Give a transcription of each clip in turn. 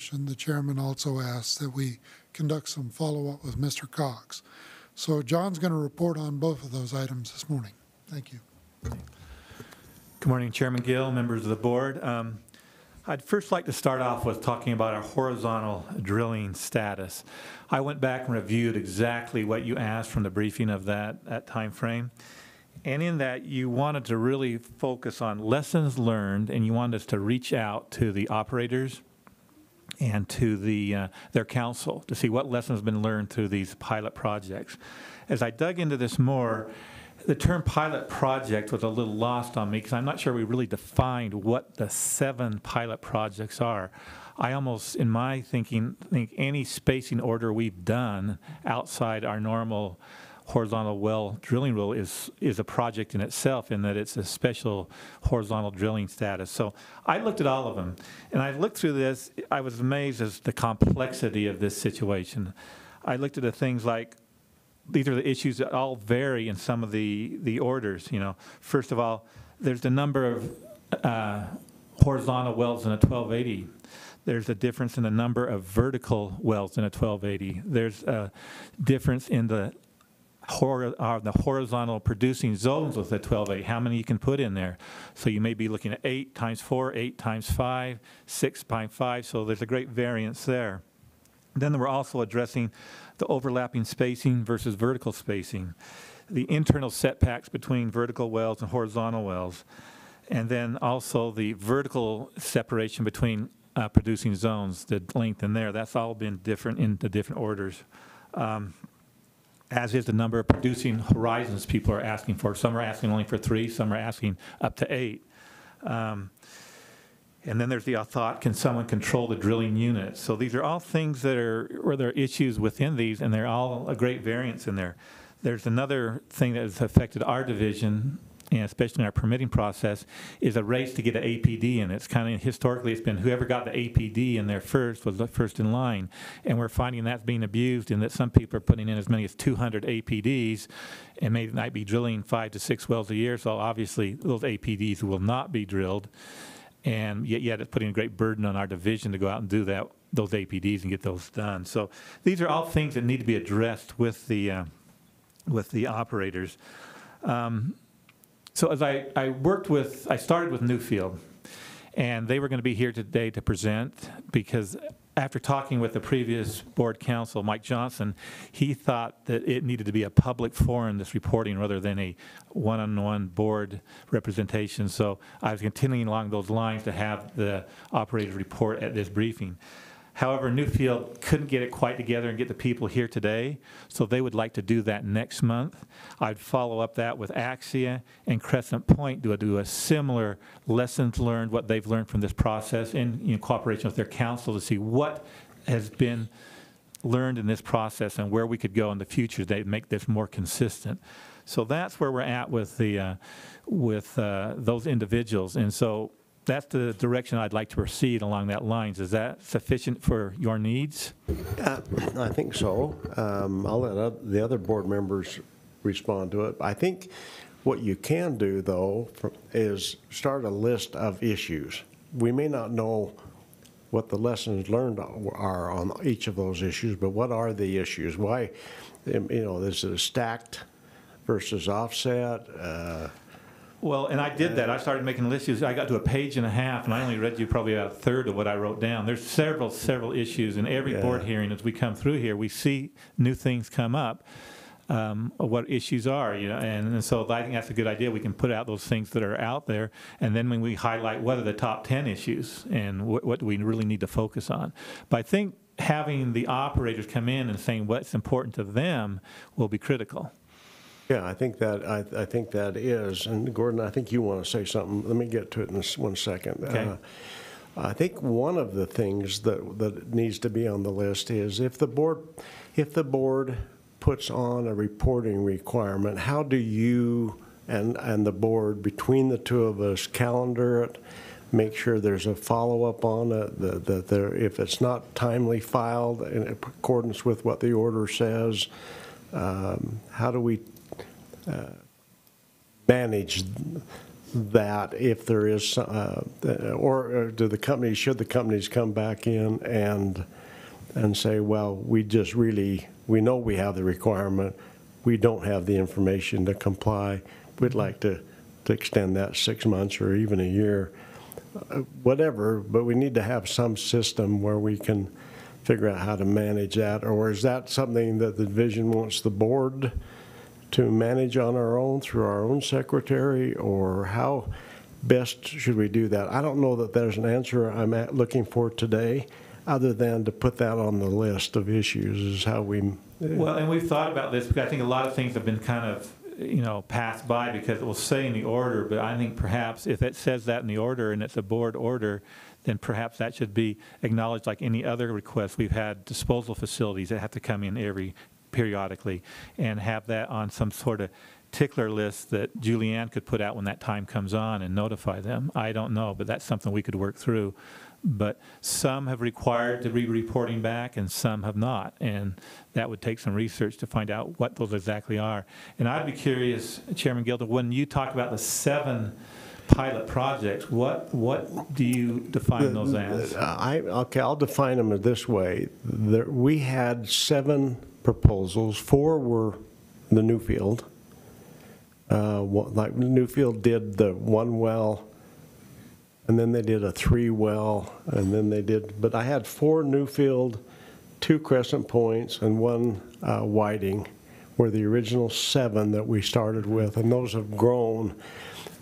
presentation, the chairman also asked that we conduct some follow-up with Mr. Cox. So John's going to report on both of those items this morning. Thank you. Good morning, Chairman Gill, members of the board. I'd first like to start off with talking about our horizontal drilling status. I went back and reviewed exactly what you asked from the briefing of that time frame. And in that, you wanted to really focus on lessons learned, and you wanted us to reach out to the operators and to their council to see what lessons have been learned through these pilot projects. As I dug into this more, the term pilot project was a little lost on me because I'm not sure we really defined what the 7 pilot projects are. I almost, in my thinking, think any spacing order we've done outside our normal horizontal well drilling rule is a project in itself, in that it's a special horizontal drilling status. So I looked at all of them, and I looked through this. I was amazed at the complexity of this situation. I looked at the things like, these are the issues that all vary in some of the orders. You know, first of all, there's the number of horizontal wells in a 1280. There's a difference in the number of vertical wells in a 1280. There's a difference in the horizontal producing zones with a 1280, how many you can put in there. So you may be looking at 8 times 4, 8 times 5, 6 times 5, so there's a great variance there. Then we're also addressing the overlapping spacing versus vertical spacing, the internal setbacks between vertical wells and horizontal wells, and then also the vertical separation between producing zones, the length in there. That's all been different in the different orders. As is the number of producing horizons people are asking for. Some are asking only for 3, some are asking up to 8. And then there's the thought, can someone control the drilling unit? So these are all things that are, where there are issues within these, and they're all a great variance in there. There's another thing that has affected our division, and especially in our permitting process, is a race to get an APD in. It's kind of, historically, it's been whoever got the APD in there first was the first in line. And we're finding that's being abused, in that some people are putting in as many as 200 APDs and might be drilling 5 to 6 wells a year. So obviously, those APDs will not be drilled. And yet it's putting a great burden on our division to go out and do those APDs and get those done. So these are all things that need to be addressed with the operators. So as I started with Newfield, and they were going to be here today to present, because after talking with the previous board counsel, Mike Johnson, he thought that it needed to be a public forum, this reporting, rather than a one-on-one board representation. So I was continuing along those lines to have the operators report at this briefing. However, Newfield couldn't get it quite together and get the people here today, so they would like to do that next month. I'd follow up that with Axia and Crescent Point, do a similar lessons learned, what they've learned from this process, in cooperation with their council, to see what has been learned in this process and where we could go in the future to make this more consistent. So that's where we're at with those individuals, and so that's the direction I'd like to proceed along that lines. Is that sufficient for your needs? I think so. I'll let the other board members respond to it. I think what you can do, though, is start a list of issues. We may not know what the lessons learned are on each of those issues, but what are the issues? Why, is it a stacked versus offset? Well, and I did that. I started making lists. I got to a page and a half, and I only read you probably about a third of what I wrote down. There's several issues. In every board hearing, as we come through here, we see new things come up, what issues are, and so I think that's a good idea. We can put out those things that are out there, and then when we highlight what are the top 10 issues and what do we really need to focus on. But I think having the operators come in and saying what's important to them will be critical. Yeah, I think that is. And Gordon, I think you want to say something. Let me get to it in 1 second. Okay. I think one of the things that needs to be on the list is if the board puts on a reporting requirement, how do you and the board, between the two of us, calendar it, make sure there's a follow-up on it, that if it's not timely filed in accordance with what the order says, how do we manage that if there is, or do the companies, should the companies come back in and say, well, we know we have the requirement, we don't have the information to comply, we'd like to extend that 6 months or even a year, whatever, but we need to have some system where we can figure out how to manage that. Or is that something that the division wants the board to manage on our own through our own secretary, or how best should we do that? I don't know that there's an answer I'm looking for today, other than to put that on the list of issues is how we... Well, and we've thought about this, because I think a lot of things have been kind of, passed by because it will say in the order, but I think perhaps if it says that in the order and it's a board order, then perhaps that should be acknowledged like any other request. We've had disposal facilities that have to come in periodically and have that on some sort of tickler list that Julianne could put out when that time comes on and notify them. I don't know, but that's something we could work through. But some have required to be reporting back and some have not, and that would take some research to find out what those exactly are. And I'd be curious, Chairman Gilder, when you talk about the 7 pilot projects, what do you define those as? Okay, I'll define them this way. We had 7 proposals. 4 were the Newfield. Like Newfield did the 1 well, and then they did a 3 well, and then they did, but I had 4 Newfield, 2 Crescent Points, and 1 Whiting were the original 7 that we started with, and those have grown.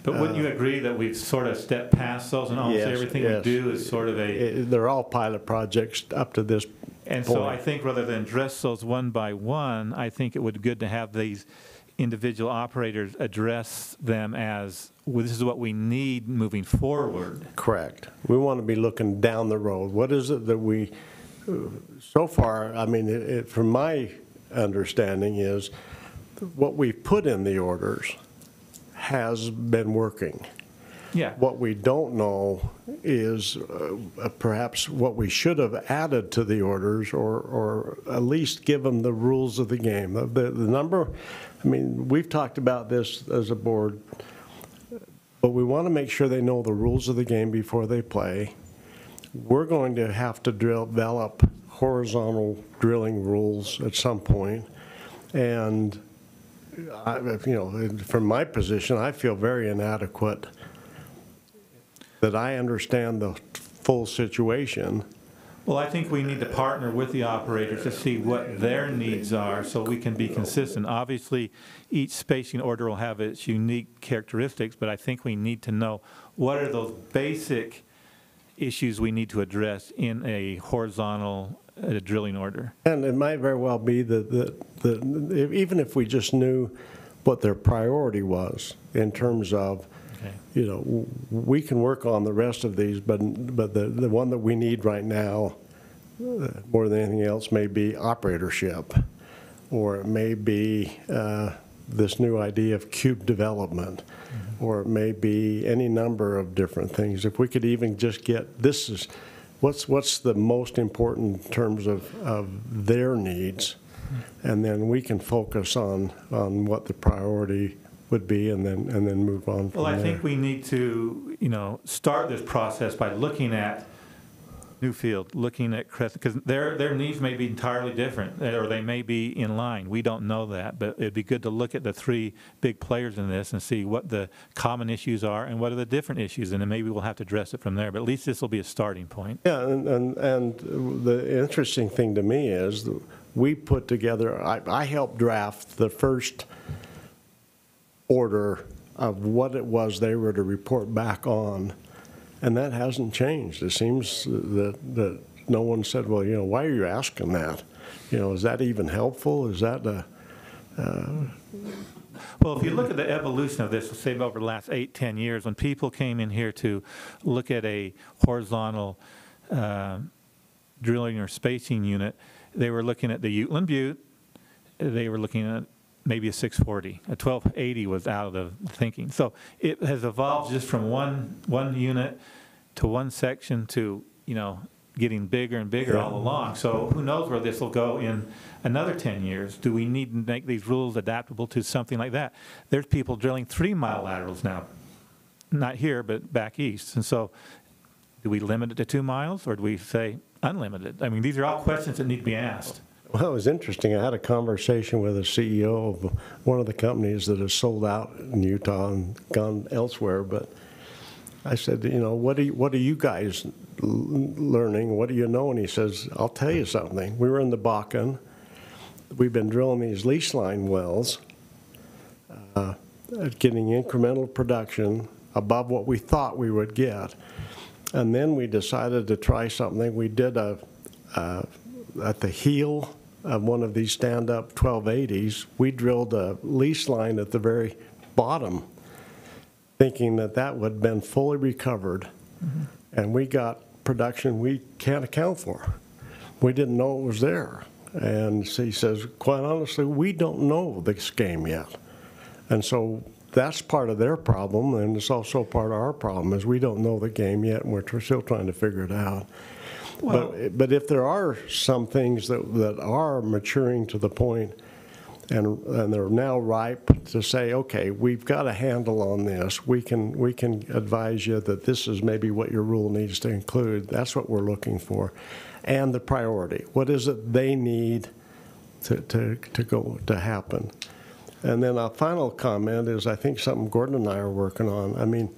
But wouldn't you agree that we've sort of stepped past those, and almost everything we do is sort of they're all pilot projects up to this and point. So I think rather than address those one by one, I think it would be good to have these individual operators address them as, well, this is what we need moving forward. Correct. We want to be looking down the road. What is it that we, so far, I mean, from my understanding is what we've put in the orders has been working. Yeah. What we don't know is perhaps what we should have added to the orders, or at least give them the rules of the game. The number, I mean, we've talked about this as a board, but we want to make sure they know the rules of the game before they play. We're going to have to develop horizontal drilling rules at some point, and from my position, I feel very inadequate that I understand the full situation. Well, I think we need to partner with the operators to see what their needs are so we can be consistent. Obviously, each spacing order will have its unique characteristics, but I think we need to know what are those basic issues we need to address in a horizontal drilling order. And it might very well be that even if we just knew what their priority was in terms of, we can work on the rest of these, but the one that we need right now, more than anything else, may be operatorship, or it may be this new idea of cube development, or it may be any number of different things. If we could even just get, this is, what's the most important in terms of their needs, and then we can focus on what the priority would be, and then move on from there. Well, I think we need to, start this process by looking at Newfield, looking at Crescent, because their needs may be entirely different, or they may be in line. We don't know that, but it'd be good to look at the 3 big players in this and see what the common issues are and what are the different issues, and then maybe we'll have to address it from there. But at least this will be a starting point. Yeah, and the interesting thing to me is we put together, I helped draft the first order of what it was they were to report back on, and that hasn't changed. It seems that no one said, well, why are you asking that? Is that even helpful? Is that Well, if you look at the evolution of this, say over the last 8-10 years, when people came in here to look at a horizontal drilling or spacing unit, they were looking at the Uintah Butte, they were looking at maybe a 640. A 1280 was out of the thinking. So it has evolved just from one unit to one section to, getting bigger and bigger all along. So who knows where this will go in another 10 years. Do we need to make these rules adaptable to something like that? There's people drilling 3-mile laterals now. not here, but back east. And so do we limit it to 2 miles, or do we say unlimited? I mean, these are all questions that need to be asked. Well, it was interesting. I had a conversation with a CEO of one of the companies that has sold out in Utah and gone elsewhere. But I said, you know, what are you guys learning? What do you know? And he says, I'll tell you something. We were in the Bakken. We've been drilling these lease line wells, getting incremental production above what we thought we would get. And then we decided to try something. We did at the heel of one of these stand-up 1280s, we drilled a lease line at the very bottom, thinking that that would have been fully recovered. Mm-hmm. And we got production we can't account for. We didn't know it was there. And so he says, quite honestly, we don't know this game yet. And so that's part of their problem, and it's also part of our problem, is we don't know the game yet, and we're still trying to figure it out. Well, but if there are some things that are maturing to the point and they're now ripe to say, okay, we've got a handle on this, we can advise you that this is maybe what your rule needs to include. That's what we're looking for. And the priority. What is it they need to happen? And then a final comment is, I think, something Gordon and I are working on. I mean,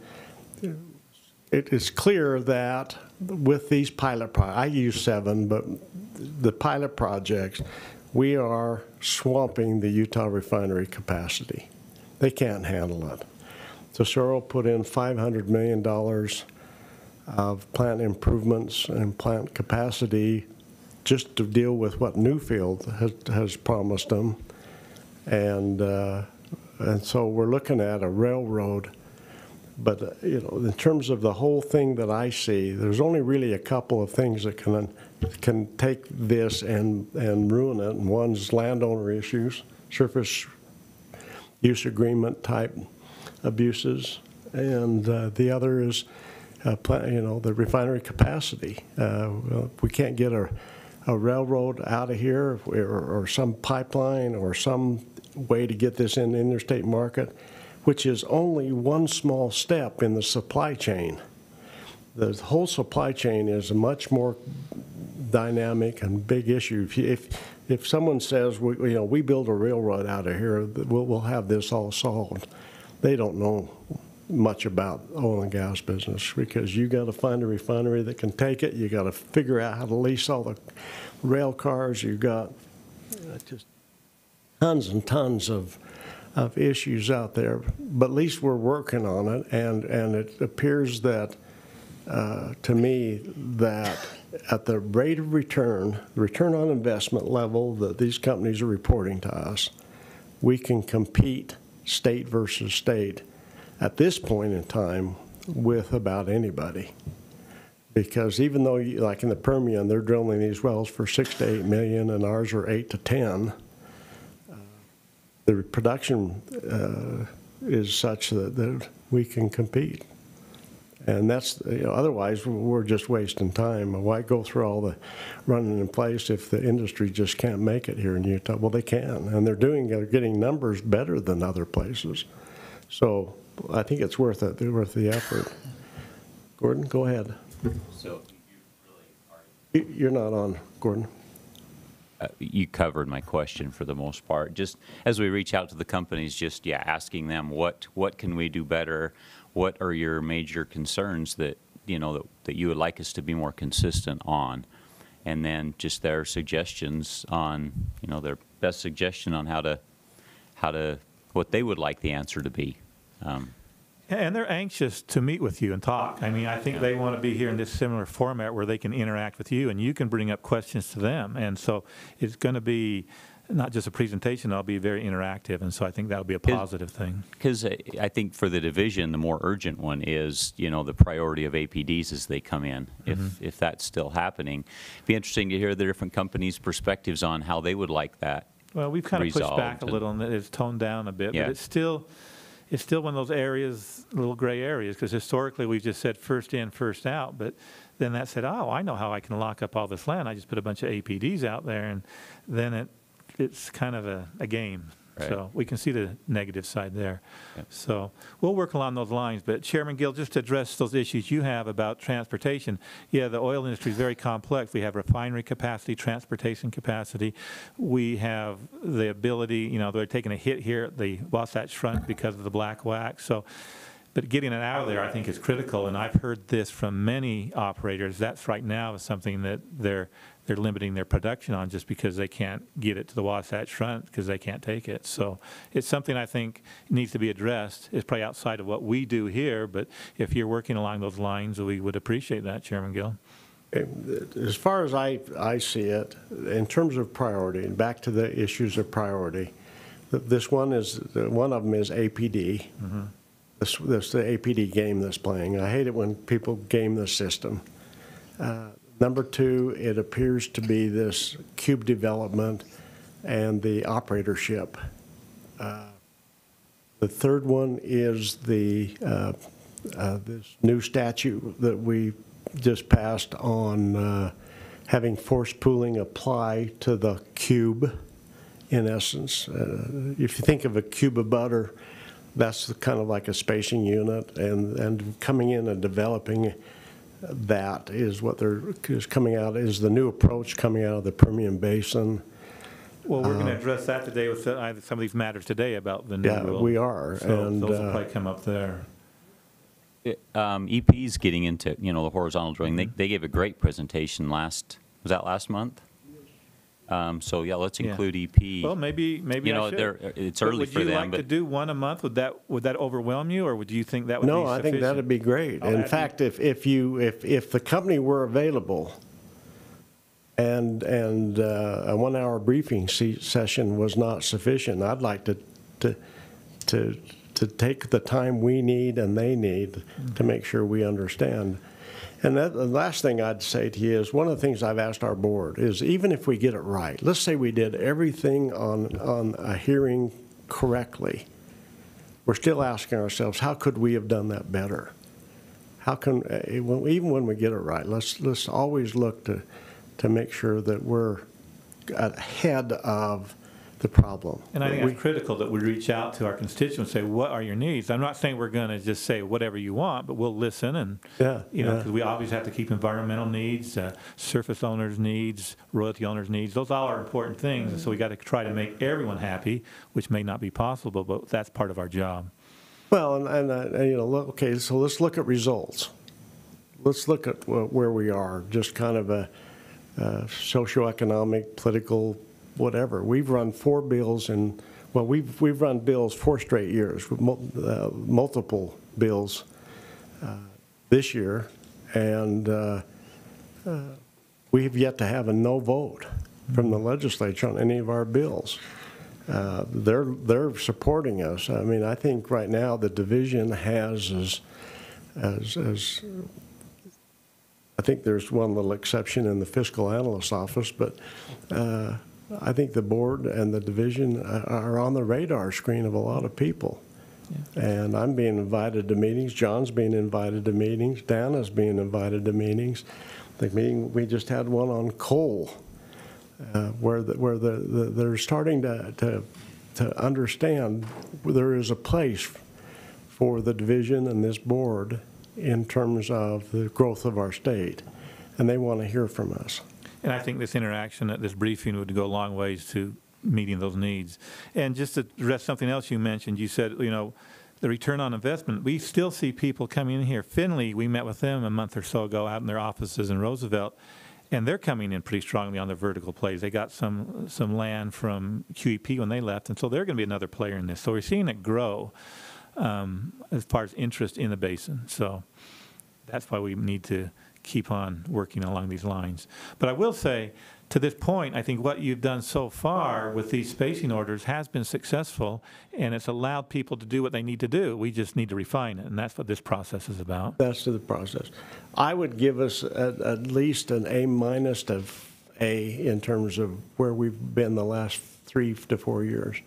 it is clear that with these pilot projects, I use 7, but the pilot projects, we are swamping the Utah refinery capacity. They can't handle it. Tesoro put in $500 million of plant improvements and plant capacity just to deal with what Newfield has promised them. And so we're looking at a railroad. But, you know, in terms of the whole thing that I see, there's only really a couple of things that can take this and ruin it. And one's landowner issues, surface use agreement type abuses. And the other is, the refinery capacity. We can't get a railroad out of here or some pipeline or some way to get this in the interstate market, which is only one small step in the supply chain. The whole supply chain is a much more dynamic and big issue. If someone says, we build a railroad out of here, we'll have this all solved, they don't know much about oil and gas business, because you got to find a refinery that can take it. You got to figure out how to lease all the rail cars. You got just tons and tons of issues out there, but at least we're working on it, and it appears that, to me, that at the rate of return, the return on investment level that these companies are reporting to us, we can compete state versus state at this point in time with about anybody. Because even though, like in the Permian, they're drilling these wells for 6 to 8 million, and ours are 8 to 10, the production is such that we can compete. And that's, otherwise we're just wasting time. Why go through all the running in place if the industry just can't make it here in Utah? Well, they can, and they're getting numbers better than other places. So I think it's worth it, worth the effort. Gordon, go ahead. So you really are. You're not on, Gordon. You covered my question for the most part. Just as we reach out to the companies, just asking them what can we do better? What are your major concerns that that you would like us to be more consistent on? And then just their suggestions on their best suggestion on how to what they would like the answer to be. And they're anxious to meet with you and talk. I mean, I think they want to be here in this similar format where they can interact with you and you can bring up questions to them. And so it's going to be not just a presentation, it'll be very interactive. And so I think that'll be a positive thing. Because I think for the division, the more urgent one is, the priority of APDs as they come in, if that's still happening. It'd be interesting to hear the different companies' perspectives on how they would like that. Well, we've kind of pushed back a little and it's toned down a bit, but it's still one of those areas, little gray areas, because historically we've just said first in, first out. But then that said, oh, I know how I can lock up all this land. I just put a bunch of APDs out there, and then it's kind of a game. Right. So we can see the negative side there. Yep. So we'll work along those lines. But Chairman Gill, just to address those issues you have about transportation, yeah, the oil industry is very complex. We have refinery capacity, transportation capacity. We have the ability, you know, they're taking a hit here at the Wasatch Front because of the black wax. So, but getting it out of there, I think, is critical. And I've heard this from many operators. That's right now is something that they're limiting their production on just because they can't get it to the Wasatch Front because they can't take it. So it's something I think needs to be addressed. It's probably outside of what we do here, but if you're working along those lines, we would appreciate that, Chairman Gill. As far as I see it, in terms of priority, and back to the issues of priority, this one is, one of them is APD. Mm-hmm. This the APD game that's playing. I hate it when people game the system. Number two, it appears to be this cube development and the operatorship. The third one is the this new statute that we just passed on having forced pooling apply to the cube, in essence. If you think of a cube of butter, that's kind of like a spacing unit, and coming in and developing that is what is coming out, is the new approach coming out of the Permian Basin. Well, we're going to address that today with some of these matters today about the new Yeah, rule. we are. So and those will probably come up there. EP's getting into, you know, the horizontal drilling. They gave a great presentation was that last month? So yeah, let's include EP. Well, maybe you know, I should. it's early for them. Would you like to do one a month? Would that overwhelm you, or would you think that would be no, sufficient? I think that'd be great. In fact, if the company were available, and a 1 hour briefing session was not sufficient, I'd like to take the time we need and they need to make sure we understand. And the last thing I'd say to you is, one of the things I've asked our board is, even if we get it right, let's say we did everything on a hearing correctly, we're still asking ourselves, how could we have done that better? How can, even when we get it right, let's always look to make sure that we're ahead of the problem. And I think it's critical that we reach out to our constituents and say, what are your needs? I'm not saying we're going to just say whatever you want, but we'll listen and, because we obviously have to keep environmental needs, surface owners' needs, royalty owners' needs. Those all are important things. And so we got to try to make everyone happy, which may not be possible, but that's part of our job. Well, okay, so let's look at results. Let's look at where we are, just kind of a socioeconomic, political, whatever. We've run 4 bills we've run bills 4 straight years, with multiple bills this year, and we have yet to have a no vote from the legislature on any of our bills. They're supporting us. I mean, I think right now the division has as I think there's one little exception in the fiscal analyst's office, but I think the board and the division are on the radar screen of a lot of people. Yeah. And I'm being invited to meetings. John's being invited to meetings. Dana's being invited to meetings. The meeting, we just had one on coal, where they're starting to understand there is a place for the division and this board in terms of the growth of our state, and they want to hear from us. And I think this interaction at this briefing would go a long ways to meeting those needs. And just to address something else you mentioned, you said, the return on investment. We still see people coming in here. Finley, we met with them a month or so ago out in their offices in Roosevelt, and they're coming in pretty strongly on their vertical plays. They got some land from QEP when they left, and so they're going to be another player in this. So we're seeing it grow as far as interest in the basin. So that's why we need to keep on working along these lines. But I will say, to this point, I think what you've done so far with these spacing orders has been successful, and it's allowed people to do what they need to do. We just need to refine it, and that's what this process is about. That's the process. I would give us at least an A- to A in terms of where we've been the last 3 to 4 years.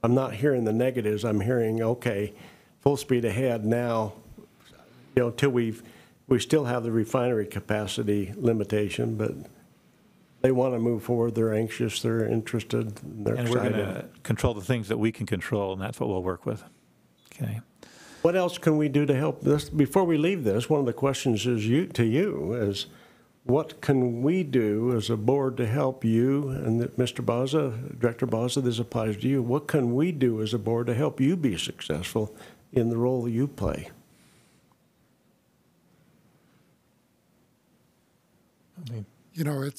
I'm not hearing the negatives. I'm hearing, okay, full speed ahead now, till we still have the refinery capacity limitation, but They want to move forward, they're anxious, they're interested, they're And we're excited. going to control the things that we can control, and that's what we'll work with. Okay. What else can we do to help this? Before we leave this, one of the questions is what can we do as a board to help you? And Mr. Baza, Director Baza, this applies to you. What can we do as a board to help you be successful in the role that you play? You know, it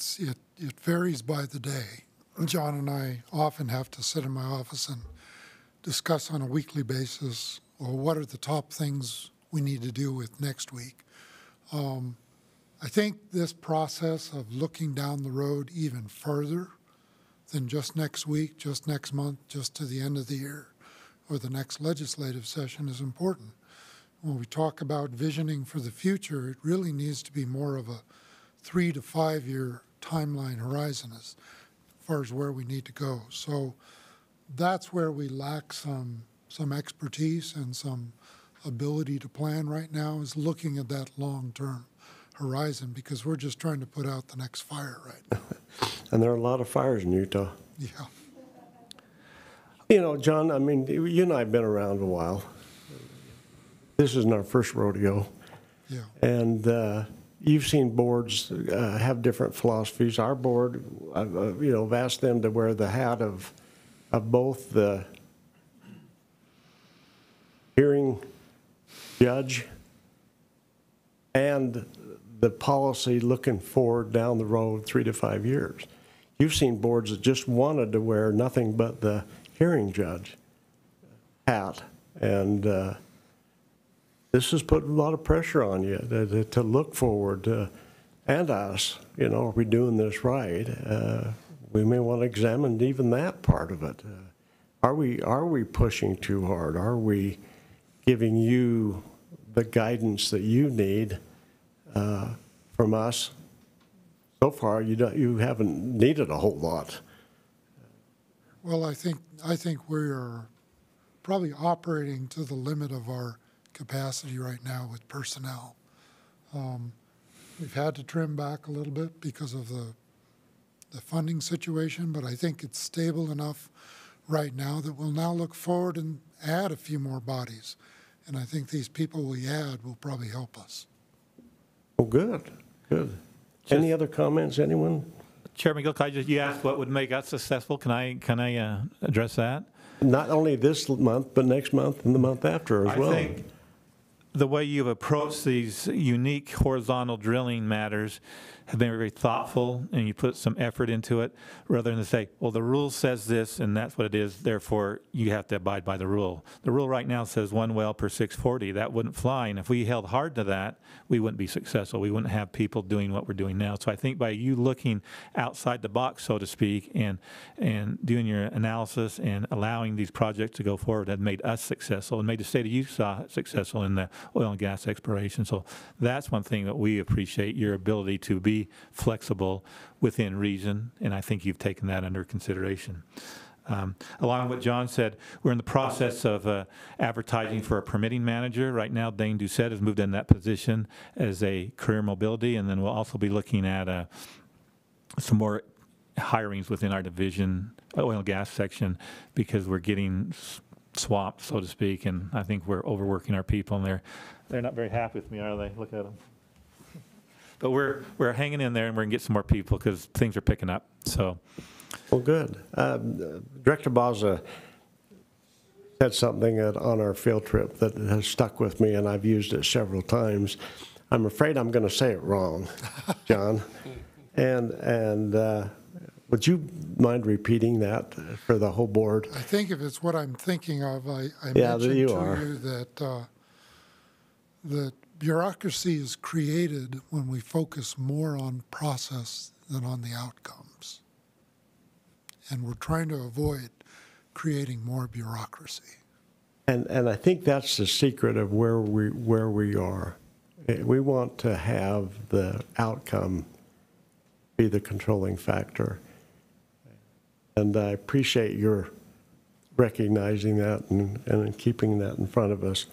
varies by the day. John and I often have to sit in my office and discuss on a weekly basis, well, what are the top things we need to do with next week? I think this process of looking down the road even further than just next week, just next month, just to the end of the year, or the next legislative session is important. When we talk about visioning for the future, it really needs to be more of a 3 to 5 year timeline horizon as far as where we need to go. So that's where we lack some expertise and some ability to plan right now, is looking at that long-term horizon, because we're just trying to put out the next fire right now. And there are a lot of fires in Utah. Yeah. You know, John, I mean, you and I have been around a while. This isn't our first rodeo. Yeah. And you've seen boards have different philosophies. Our board, you know, I've asked them to wear the hat of both the hearing judge and the policy looking forward down the road 3 to 5 years. You've seen boards that just wanted to wear nothing but the hearing judge hat, and this has put a lot of pressure on you to look forward and us, you know, are we doing this right? We may want to examine even that part of it. Are we pushing too hard? Are we giving you the guidance that you need from us? So far, you haven't needed a whole lot. Well, I think we're probably operating to the limit of our capacity right now with personnel. We've had to trim back a little bit because of the funding situation, but I think it's stable enough right now that we'll now look forward and add a few more bodies. And I think these people we add will probably help us. Oh, good, good. Any other comments, anyone? Chairman Gill, you asked what would make us successful. Can I address that? Not only this month, but next month and the month after as well. I think the way you've approached these unique horizontal drilling matters have been very thoughtful, and you put some effort into it, rather than to say, well, the rule says this, and that's what it is, therefore you have to abide by the rule. The rule right now says 1 well per 640. That wouldn't fly, and if we held hard to that, we wouldn't be successful. We wouldn't have people doing what we're doing now. So I think by you looking outside the box, so to speak, and doing your analysis and allowing these projects to go forward have made us successful and made the state of Utah successful in the oil and gas exploration. So that's one thing that we appreciate, your ability to be flexible within reason, and I think you've taken that under consideration. Along with what John said, we're in the process of advertising for a permitting manager. Right now, Dane Doucette has moved in that position as a career mobility, and then we'll also be looking at some more hirings within our division, oil and gas section, because we're getting swamped, so to speak, and I think we're overworking our people, and they're not very happy with me, are they? Look at them. But we're hanging in there, and we're going to get some more people because things are picking up. So, well, good. Director Baza said something on our field trip that has stuck with me, and I've used it several times. I'm afraid I'm going to say it wrong, John. And would you mind repeating that for the whole board? I think if it's what I'm thinking of, I Yeah, mentioned you to are. you that bureaucracy is created when we focus more on process than on the outcomes. And we're trying to avoid creating more bureaucracy. And I think that's the secret of where we are. We want to have the outcome be the controlling factor. And I appreciate your recognizing that and keeping that in front of us.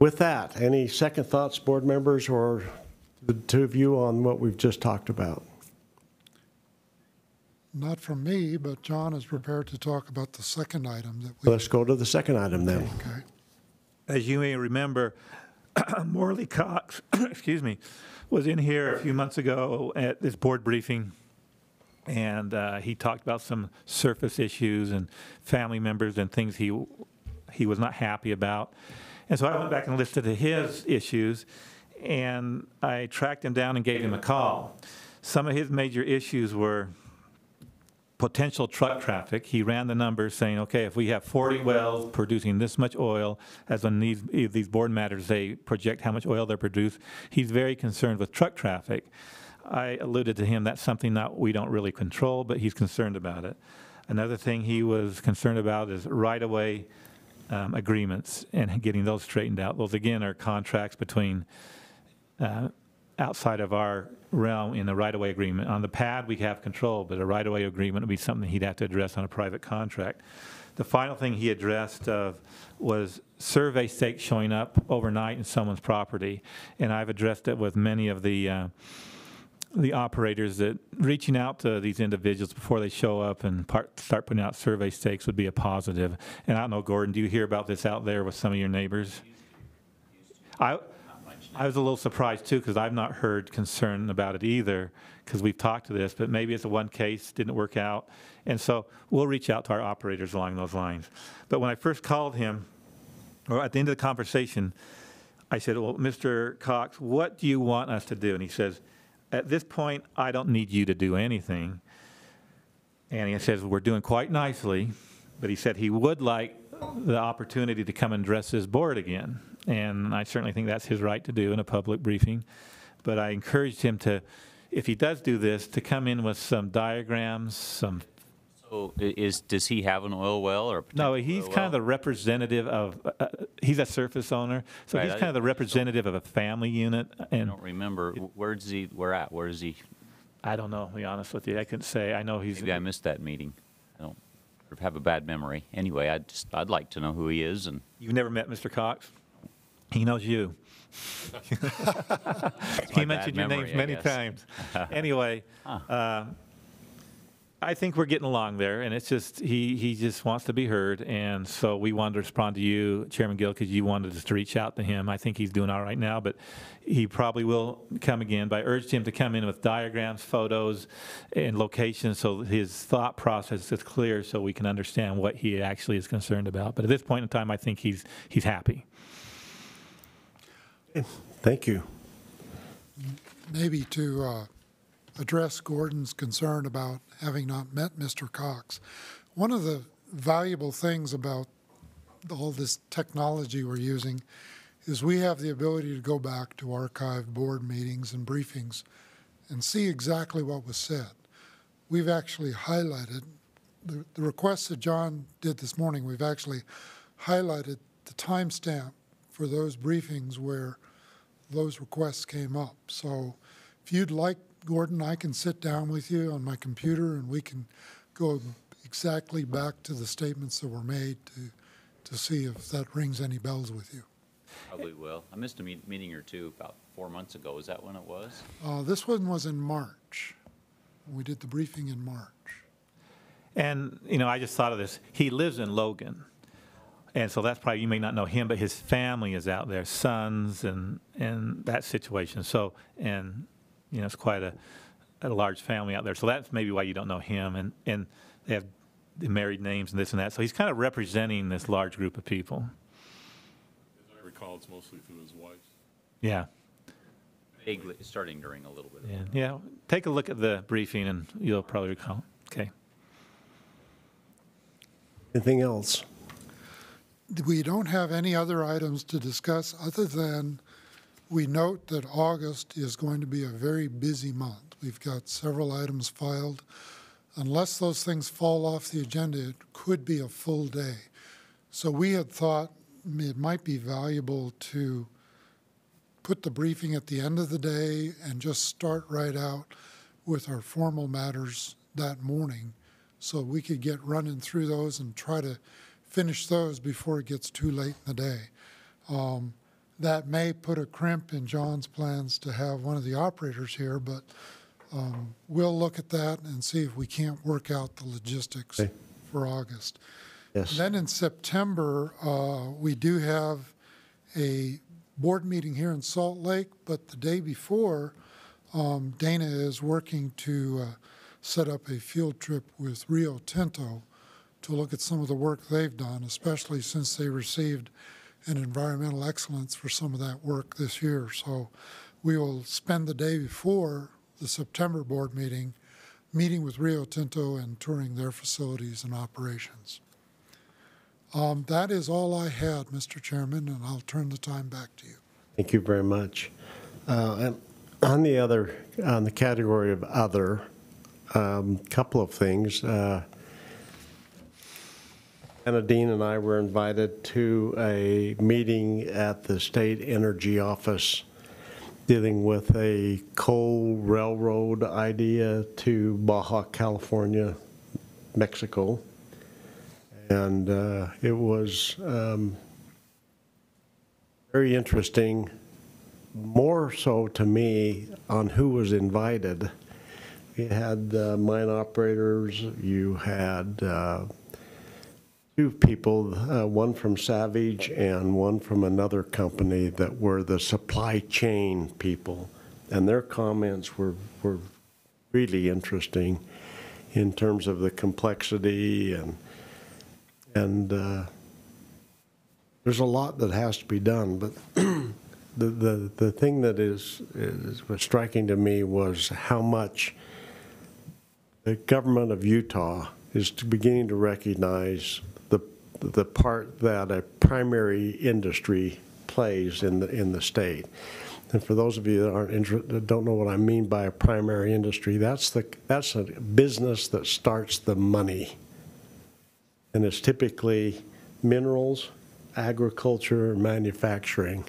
With that, any second thoughts, board members, or the two of you on what we've just talked about? not from me, but John is prepared to talk about the second item that we. Let's go to the second item then. Okay. As you may remember, Morley Cox, excuse me, was in here a few months ago at this board briefing, and he talked about some surface issues and family members and things he was not happy about. And so I went back and listed his issues, and I tracked him down and gave him a call. Some of his major issues were potential truck traffic. He ran the numbers saying, okay, if we have 40 wells producing this much oil, as on these board matters, they project how much oil they produce, he's very concerned with truck traffic. I alluded to him, that's something that we don't really control, but he's concerned about it. Another thing he was concerned about is right-of-way agreements and getting those straightened out. Those, again, are contracts between outside of our realm in the right-of-way agreement. On the pad, we have control, but a right-of-way agreement would be something he'd have to address on a private contract. The final thing he addressed was survey stakes showing up overnight in someone's property, and I've addressed it with many of the operators that reaching out to these individuals before they show up and start putting out survey stakes would be a positive. And I don't know, Gordon, do you hear about this out there with some of your neighbors? I was a little surprised, too, because I've not heard concern about it either, because we've talked to this, but maybe it's a one case, didn't work out. And so we'll reach out to our operators along those lines. But when I first called him, or at the end of the conversation, I said, well, Mr. Cox, what do you want us to do? And he says, at this point, I don't need you to do anything. And he says, we're doing quite nicely, but he said he would like the opportunity to come and address his board again. And I certainly think that's his right to do in a public briefing. But I encouraged him to, if he does do this, to come in with some diagrams, some. So does he have an oil well or a No, potential he's oil kind of well? the representative of, he's a surface owner, so Right, he's kind of the representative of a family unit. I And don't remember. Where is he? I don't know, to be honest with you. I couldn't say. I know he's. Maybe I missed that meeting. I don't have a bad memory. Anyway, I'd like to know who he is. And You've never met Mr. Cox? He knows you. He my mentioned bad your memory, names I many guess. times. Anyway, I think we're getting along there, and it's just, he just wants to be heard, and so we wanted to respond to you, Chairman Gill, because you wanted us to reach out to him. I think he's doing all right now, but he probably will come again. But I urged him to come in with diagrams, photos, and locations, so his thought process is clear, so we can understand what he actually is concerned about. But at this point in time, I think he's happy. Thank you. Maybe to address Gordon's concern about having not met Mr. Cox, one of the valuable things about all this technology we're using is we have the ability to go back to archived board meetings and briefings and see exactly what was said. We've actually highlighted the requests that John did this morning. We've actually highlighted the timestamp for those briefings where those requests came up. So if you'd like, Gordon, I can sit down with you on my computer and we can go exactly back to the statements that were made to see if that rings any bells with you. probably will. I missed a meeting or two about 4 months ago. Is that when it was? This one was in March. We did the briefing in March. And, you know, I just thought of this. He lives in Logan. And so that's probably, you may not know him, but his family is out there, sons and that situation. So, and, you know, it's quite a large family out there. So that's maybe why you don't know him. And they have married names and this and that. So he's kind of representing this large group of people. As I recall, it's mostly through his wife. Yeah. Vaguely, starting to ring a little bit. Yeah. Take a look at the briefing and you'll probably recall. Okay. Anything else? We don't have any other items to discuss other than we note that August is going to be a very busy month. We've got several items filed. Unless those things fall off the agenda, it could be a full day. So we had thought it might be valuable to put the briefing at the end of the day and just start right out with our formal matters that morning so we could get running through those and try to finish those before it gets too late in the day. That may put a crimp in John's plans to have one of the operators here, but We'll look at that and see if we can't work out the logistics Okay. for August. Yes. Then in September, we do have a board meeting here in Salt Lake, but the day before, Dana is working to set up a field trip with Rio Tinto to look at some of the work they've done, especially since they received an environmental excellence for some of that work this year. So we will spend the day before the September board meeting with Rio Tinto and touring their facilities and operations. That is all I had, Mr. Chairman, and I'll turn the time back to you. Thank you very much. And on the category of other, couple of things. Anna Dean and I were invited to a meeting at the State Energy Office dealing with a coal railroad idea to Baja California, Mexico. And it was very interesting, more so to me on who was invited. You had mine operators, you had two people, one from Savage and one from another company that were the supply chain people. And their comments were really interesting in terms of the complexity and there's a lot that has to be done, but the thing that was striking to me was how much the government of Utah is beginning to recognize the part that a primary industry plays in the state. And for those of you that don't know what I mean by a primary industry, that's a business that starts the money. And it's typically minerals, agriculture, manufacturing.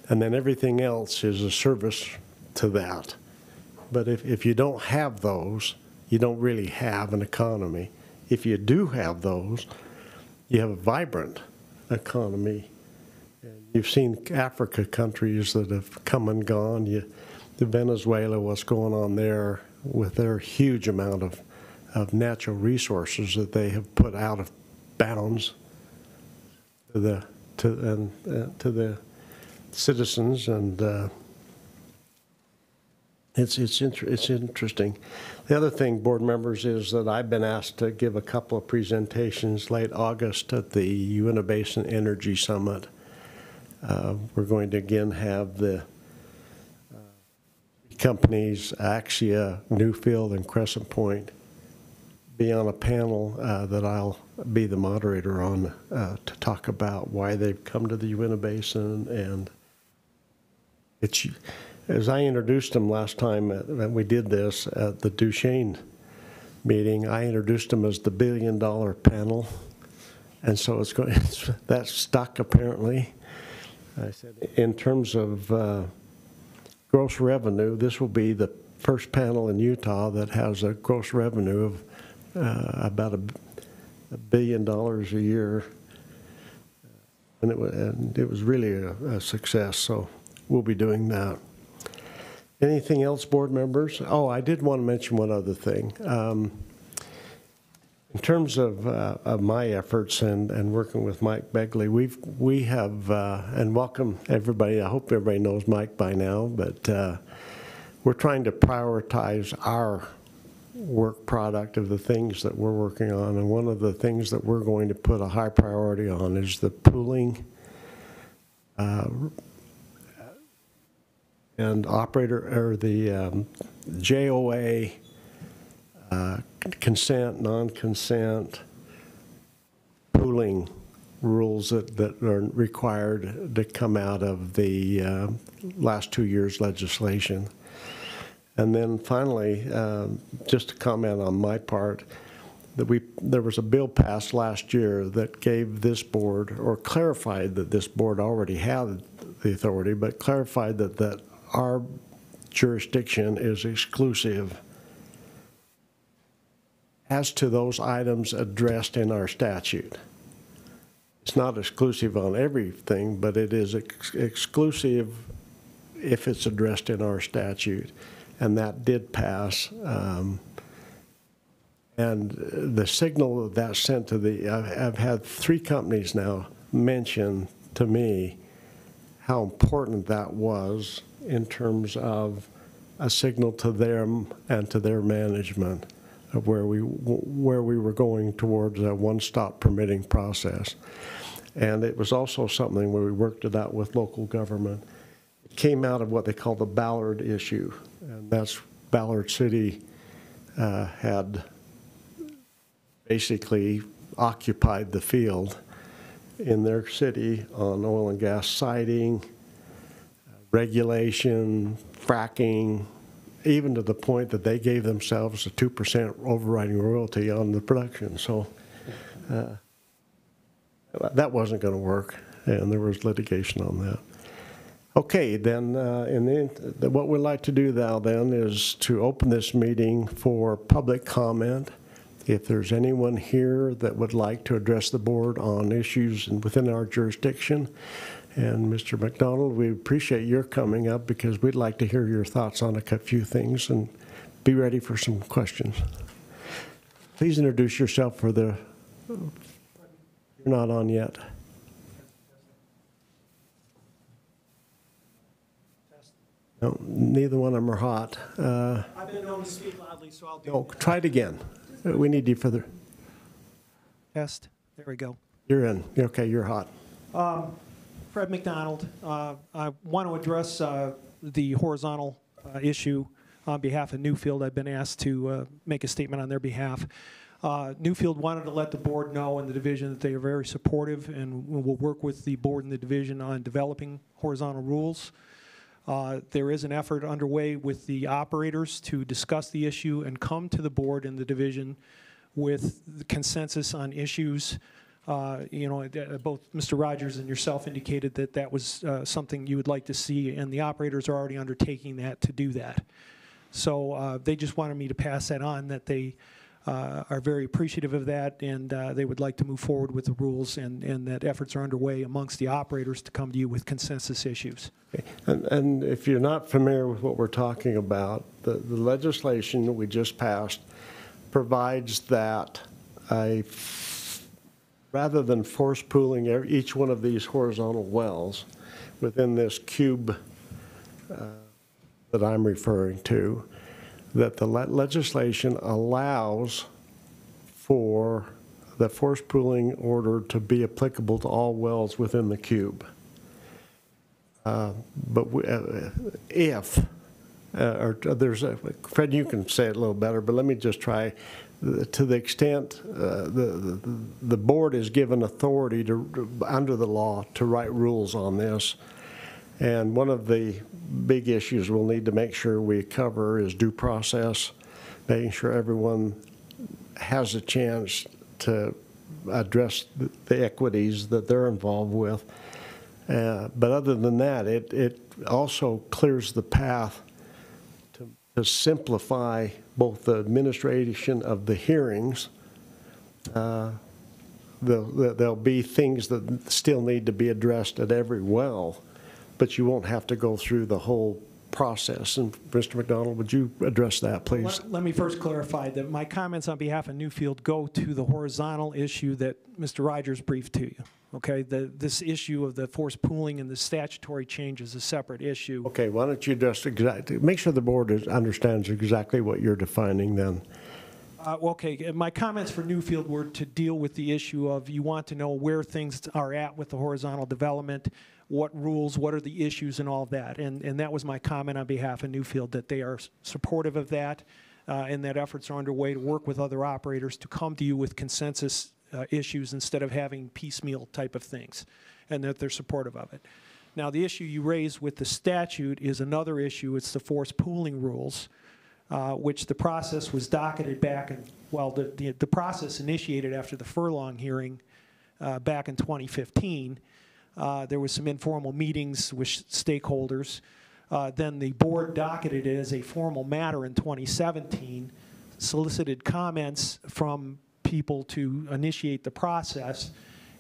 And then everything else is a service to that. But if you don't have those, you don't really have an economy. If you do have those, you have a vibrant economy. And you've seen Africa countries that have come and gone. The Venezuela, what's going on there with their huge amount of natural resources that they have put out of bounds to the citizens, and it's interesting. The other thing, board members, is that I've been asked to give a couple of presentations late August at the Uintah Basin Energy Summit. We're going to again have the companies Axia, Newfield, and Crescent Point be on a panel that I'll be the moderator on to talk about why they've come to the Uintah Basin. And it's, as I introduced them last time when we did this at the Duchesne meeting, I introduced them as the $1 billion panel. And so that's stuck apparently. I said, in terms of gross revenue, this will be the first panel in Utah that has a gross revenue of about $1 billion a year, and it was really a success. So we'll be doing that. Anything else, board members? Oh, I did want to mention one other thing. In terms of my efforts and working with Mike Begley, we have and welcome everybody. I hope everybody knows Mike by now, but we're trying to prioritize our work product of the things that we're working on, and one of the things that we're going to put a high priority on is the pooling and operator, or the JOA consent, non-consent pooling rules that are required to come out of the last 2 years' legislation. And then finally, just to comment on my part, that there was a bill passed last year that gave this board, or clarified that this board already had the authority, but clarified that our jurisdiction is exclusive as to those items addressed in our statute. It's not exclusive on everything, but it is exclusive if it's addressed in our statute. and that did pass. And the signal that sent to the, I've had 3 companies now mention to me how important that was in terms of a signal to them and to their management of where we were going towards a one-stop permitting process. And it was also something where we worked it out with local government. It came out of what they call the Ballard issue, and that's Ballard City had basically occupied the field in their city on oil and gas siting, regulation, fracking, even to the point that they gave themselves a 2% overriding royalty on the production. So that wasn't going to work, and there was litigation on that. Okay, then what we'd like to do now then is to open this meeting for public comment. If there's anyone here that would like to address the board on issues within our jurisdiction, and Mr. McDonald, we appreciate your coming up because we'd like to hear your thoughts on a few things and be ready for some questions. Please introduce yourself for the, you're not on yet. No, neither one of them are hot. I've been known to speak loudly, so I'll do No, try it again. We need you further. test. There we go. You're in. Okay, you're hot. Fred McDonald. I want to address the horizontal issue on behalf of Newfield. I've been asked to make a statement on their behalf. Newfield wanted to let the board know and the division that they are very supportive and will work with the board and the division on developing horizontal rules. There is an effort underway with the operators to discuss the issue and come to the board and the division with the consensus on issues. You know, both Mr. Rogers and yourself indicated that that was something you would like to see, and the operators are already undertaking that to do that. So they just wanted me to pass that on, that they are very appreciative of that, and they would like to move forward with the rules, and that efforts are underway amongst the operators to come to you with consensus issues. Okay. And if you're not familiar with what we're talking about, the legislation that we just passed provides that rather than force pooling each one of these horizontal wells within this cube that I'm referring to, that the legislation allows for the force pooling order to be applicable to all wells within the cube. But if, or there's a, Fred, you can say it a little better, but let me just try. To the extent the board is given authority to, under the law, to write rules on this. And one of the big issues we'll need to make sure we cover is due process, making sure everyone has a chance to address the equities that they're involved with. But other than that, it also clears the path to simplify both the administration of the hearings. There'll be things that still need to be addressed at every well, but you won't have to go through the whole process. And Mr. McDonald, would you address that, please? Let me first clarify that my comments on behalf of Newfield go to the horizontal issue that Mr. Rogers briefed to you. Okay, this issue of the force pooling and the statutory change is a separate issue. Okay, why don't you just exactly, make sure the board understands exactly what you're defining then. Okay, my comments for Newfield were to deal with the issue of you want to know where things are at with the horizontal development, what rules, what are the issues and all of that. And that was my comment on behalf of Newfield, that they are supportive of that and that efforts are underway to work with other operators to come to you with consensus issues instead of having piecemeal type of things, and that they're supportive of it. Now, the issue you raised with the statute is another issue. It's the force pooling rules, which the process was docketed back in, well, the process initiated after the Furlong hearing back in 2015. There was some informal meetings with stakeholders. Then the board docketed it as a formal matter in 2017, solicited comments from people to initiate the process,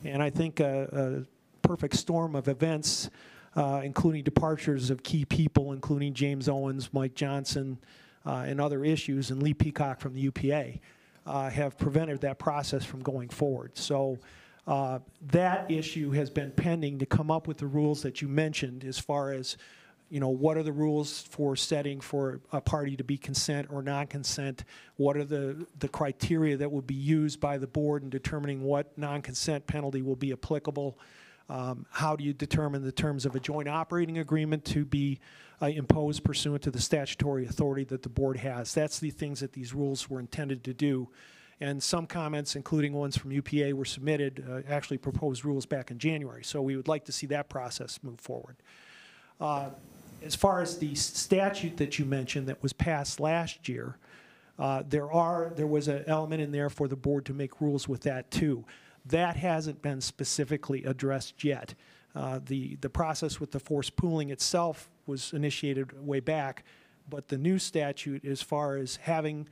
and I think a perfect storm of events including departures of key people, including James Owens, Mike Johnson, and other issues, and Lee Peacock from the UPA, have prevented that process from going forward. So that issue has been pending to come up with the rules that you mentioned as far as, you know, what are the rules for setting for a party to be consent or non-consent? What are the criteria that will be used by the board in determining what non-consent penalty will be applicable? How do you determine the terms of a joint operating agreement to be imposed pursuant to the statutory authority that the board has? That's the things that these rules were intended to do. And some comments, including ones from UPA, were submitted, actually proposed rules back in January. So we would like to see that process move forward. As far as the statute that you mentioned that was passed last year, there was an element in there for the board to make rules with that too. That hasn't been specifically addressed yet. The process with the forced pooling itself was initiated way back, but the new statute, as far as having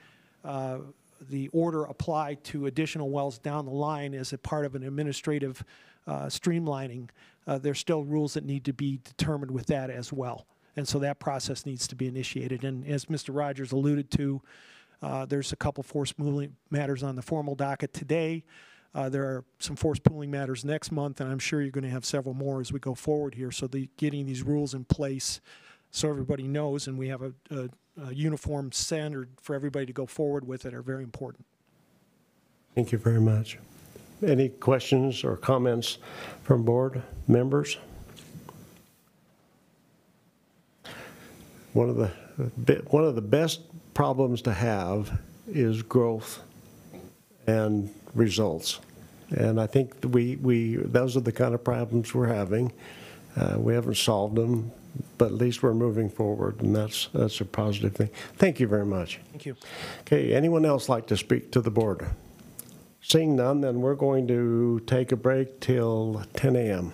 the order applied to additional wells down the line as a part of an administrative streamlining, there's still rules that need to be determined with that as well. And so that process needs to be initiated. And as Mr. Rogers alluded to, there's a couple forced pooling matters on the formal docket today. There are some forced pooling matters next month, and I'm sure you're going to have several more as we go forward here. So getting these rules in place so everybody knows and we have a uniform standard for everybody to go forward with it are very important. Thank you very much. Any questions or comments from board members? One of the best problems to have is growth and results. And I think those are the kind of problems we're having. We haven't solved them, but at least we're moving forward, and that's a positive thing. Thank you very much. Thank you. Okay, anyone else like to speak to the board? Seeing none, then we're going to take a break till 10 a.m.